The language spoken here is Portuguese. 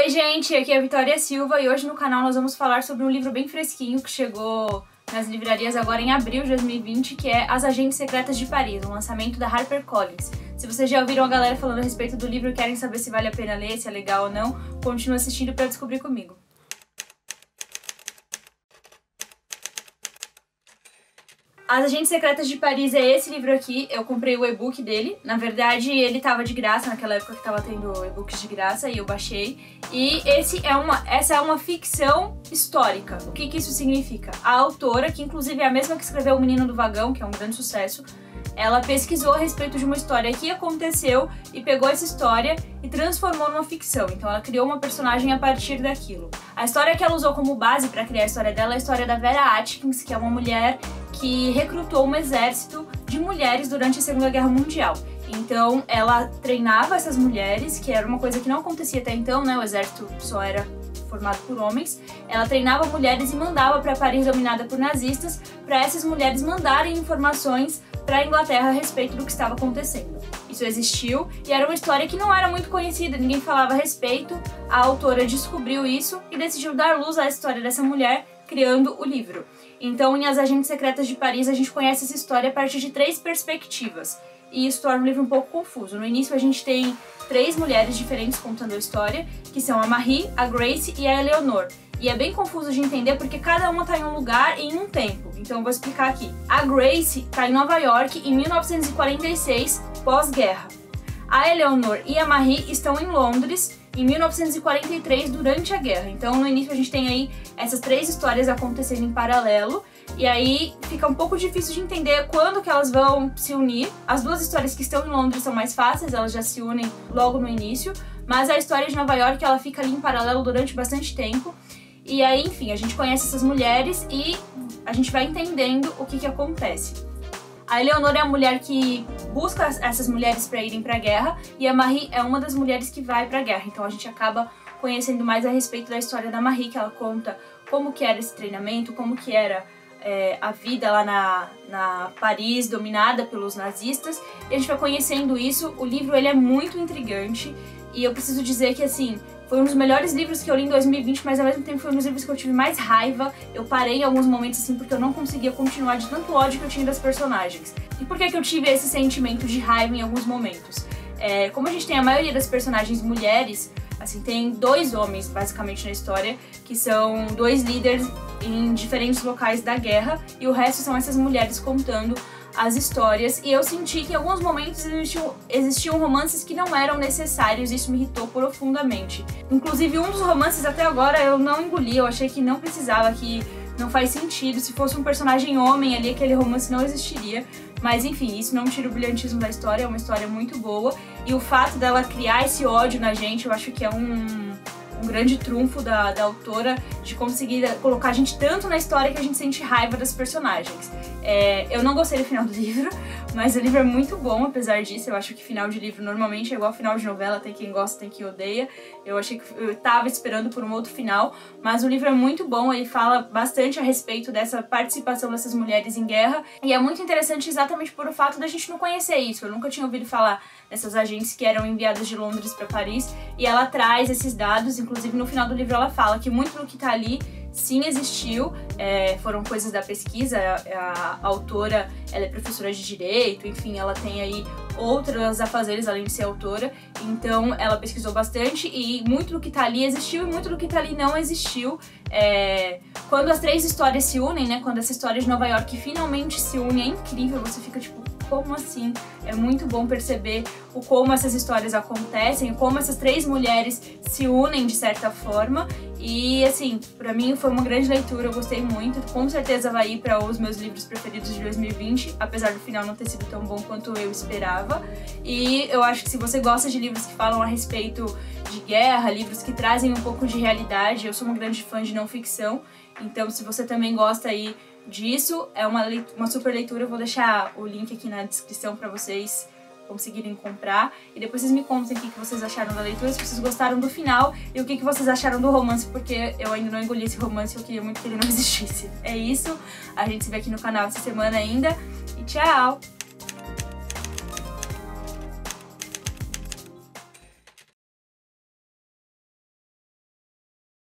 Oi gente, aqui é a Vitória Silva e hoje no canal nós vamos falar sobre um livro bem fresquinho que chegou nas livrarias agora em abril de 2020, que é As Agentes Secretas de Paris, um lançamento da HarperCollins. Se vocês já ouviram a galera falando a respeito do livro e querem saber se vale a pena ler, se é legal ou não, continue assistindo para descobrir comigo. As Agentes Secretas de Paris é esse livro aqui, eu comprei o e-book dele. Na verdade, ele tava de graça naquela época que tava tendo e-books de graça e eu baixei. E essa é uma ficção histórica. O que isso significa? A autora, que inclusive é a mesma que escreveu O Menino do Vagão, que é um grande sucesso, ela pesquisou a respeito de uma história que aconteceu e pegou essa história e transformou numa ficção. Então ela criou uma personagem a partir daquilo. A história que ela usou como base para criar a história dela é a história da Vera Atkins, que é uma mulher que recrutou um exército de mulheres durante a Segunda Guerra Mundial. Então ela treinava essas mulheres, que era uma coisa que não acontecia até então, né? O exército só era formado por homens. Ela treinava mulheres e mandava para Paris, dominada por nazistas, para essas mulheres mandarem informações para a Inglaterra a respeito do que estava acontecendo. Isso existiu e era uma história que não era muito conhecida, ninguém falava a respeito. A autora descobriu isso e decidiu dar luz à história dessa mulher, criando o livro. Então, em As Agentes Secretas de Paris, a gente conhece essa história a partir de 3 perspectivas. E isso torna o livro um pouco confuso. No início, a gente tem 3 mulheres diferentes contando a história, que são a Marie, a Grace e a Eleanor. E é bem confuso de entender porque cada uma tá em um lugar e em um tempo. Então eu vou explicar aqui. A Grace tá em Nova York em 1946, pós-guerra. A Eleanor e a Marie estão em Londres em 1943, durante a guerra. Então no início a gente tem aí essas 3 histórias acontecendo em paralelo. E aí fica um pouco difícil de entender quando que elas vão se unir. As 2 histórias que estão em Londres são mais fáceis, elas já se unem logo no início. Mas a história de Nova York, ela fica ali em paralelo durante bastante tempo. E aí, enfim, a gente conhece essas mulheres e a gente vai entendendo o que acontece. A Eleanor é a mulher que busca essas mulheres para irem para a guerra e a Marie é uma das mulheres que vai para a guerra. Então a gente acaba conhecendo mais a respeito da história da Marie, que ela conta como que era esse treinamento, como que era a vida lá na Paris, dominada pelos nazistas. E a gente vai conhecendo isso. O livro ele é muito intrigante e eu preciso dizer que, assim, foi um dos melhores livros que eu li em 2020, mas ao mesmo tempo foi um dos livros que eu tive mais raiva. Eu parei em alguns momentos assim porque eu não conseguia continuar de tanto ódio que eu tinha das personagens. E por que eu tive esse sentimento de raiva em alguns momentos? Como a gente tem a maioria das personagens mulheres, assim, tem 2 homens basicamente na história, que são 2 líderes em diferentes locais da guerra, e o resto são essas mulheres contando as histórias, e eu senti que em alguns momentos existiam romances que não eram necessários, e isso me irritou profundamente. Inclusive um dos romances até agora eu não engoli, eu achei que não precisava, que não faz sentido, se fosse um personagem homem ali aquele romance não existiria, mas enfim, isso não tira o brilhantismo da história, é uma história muito boa, e o fato dela criar esse ódio na gente, eu acho que é um grande trunfo da autora de conseguir colocar a gente tanto na história que a gente sente raiva das personagens. Eu não gostei do final do livro, mas o livro é muito bom apesar disso. Eu acho que final de livro normalmente é igual final de novela, tem quem gosta, tem quem odeia. Eu achei que eu tava esperando por um outro final, mas o livro é muito bom, ele fala bastante a respeito dessa participação dessas mulheres em guerra, e é muito interessante exatamente por o fato da gente não conhecer isso. Eu nunca tinha ouvido falar dessas agentes que eram enviadas de Londres para Paris, e ela traz esses dados. Inclusive no final do livro ela fala que muito do que tá ali sim existiu, foram coisas da pesquisa. A autora, ela é professora de direito, enfim, ela tem aí outros afazeres além de ser autora, então ela pesquisou bastante e muito do que tá ali existiu e muito do que tá ali não existiu. Quando as 3 histórias se unem, né, quando essa história de Nova York finalmente se une, é incrível, você fica tipo, como assim? É muito bom perceber como essas histórias acontecem, como essas 3 mulheres se unem de certa forma. E assim, pra mim foi uma grande leitura, eu gostei muito, com certeza vai ir para os meus livros preferidos de 2020, apesar do final não ter sido tão bom quanto eu esperava. E eu acho que se você gosta de livros que falam a respeito de guerra, livros que trazem um pouco de realidade, eu sou uma grande fã de não ficção, então se você também gosta aí disso, é uma super leitura. Eu vou deixar o link aqui na descrição para vocês conseguirem comprar, e depois vocês me contem o que vocês acharam da leitura, se vocês gostaram do final e o que vocês acharam do romance, porque eu ainda não engoli esse romance e eu queria muito que ele não existisse. É isso, a gente se vê aqui no canal essa semana ainda, e tchau!